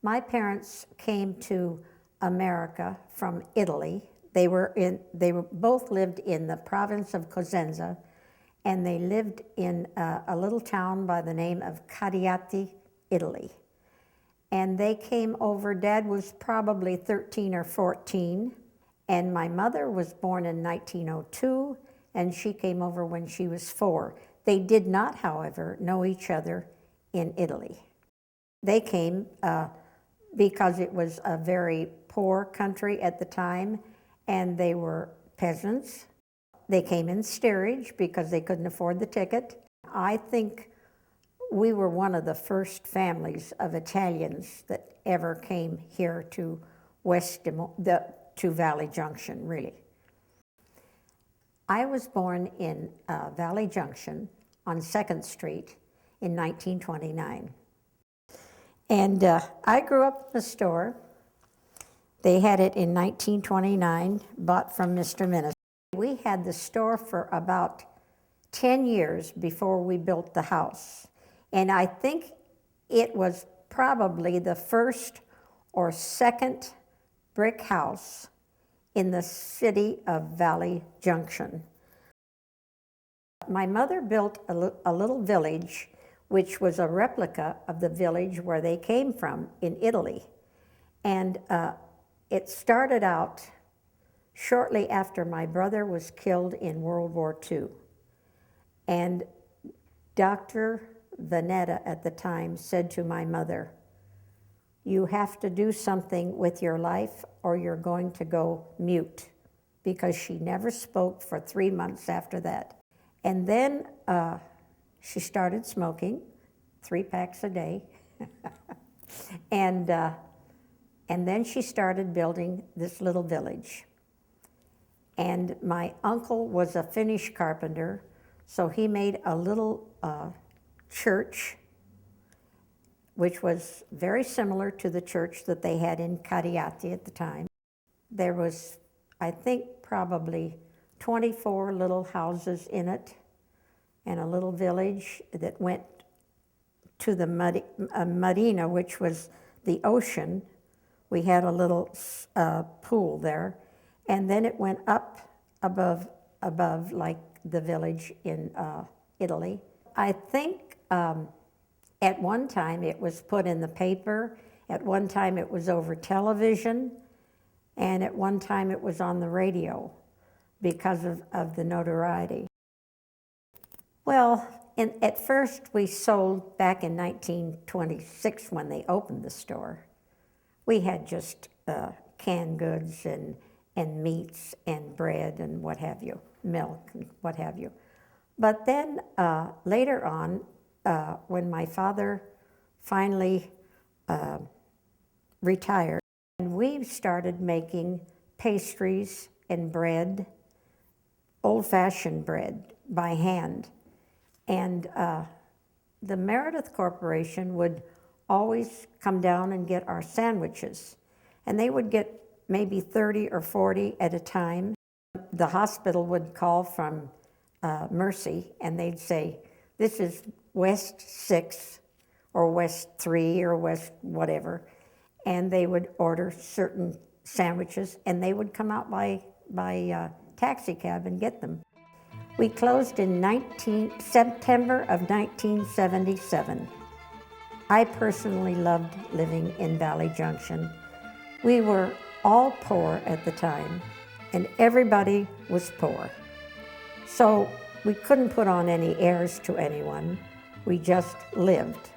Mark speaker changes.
Speaker 1: My parents came to America from Italy. Both lived in the province of Cosenza, and they lived in a little town by the name of Cariati, Italy. And they came over. Dad was probably 13 or 14, and my mother was born in 1902, and she came over when she was 4. They did not, however, know each other in Italy. They came because it was a very poor country at the time, and they were peasants. They came in steerage because they couldn't afford the ticket. I think we were one of the first families of Italians that ever came here to to Valley Junction, really. I was born in Valley Junction on 2nd Street in 1929. And I grew up in the store. They had it in 1929, bought from Mr. Minnis. We had the store for about 10 years before we built the house. And I think it was probably the first or second brick house in the city of Valley Junction. My mother built a little village which was a replica of the village where they came from in Italy. And it started out shortly after my brother was killed in World War II. And Dr. Vanetta at the time said to my mother, "You have to do something with your life or you're going to go mute," because she never spoke for 3 months after that. And then she started smoking 3 packs a day. and then she started building this little village. And my uncle was a Finnish carpenter, so he made a little church, which was very similar to the church that they had in Cariati at the time. There was, I think, probably 24 little houses in it, and a little village that went to the marina, which was the ocean. We had a little pool there, and then it went up above like the village in Italy. I think at one time it was put in the paper, at one time it was over television, and at one time it was on the radio because of the notoriety. Well, at first we sold back in 1926 when they opened the store. We had just canned goods and meats and bread and what have you, milk and what have you. But then later on, when my father finally retired, and we started making pastries and bread, old-fashioned bread by hand. And the Meredith Corporation would always come down and get our sandwiches. And they would get maybe 30 or 40 at a time. The hospital would call from Mercy, and they'd say, "This is West 6 or West 3 or West whatever." And they would order certain sandwiches, and they would come out by taxi cab and get them. We closed in September of 1977. I personally loved living in Valley Junction. We were all poor at the time, and everybody was poor. So we couldn't put on any airs to anyone. We just lived.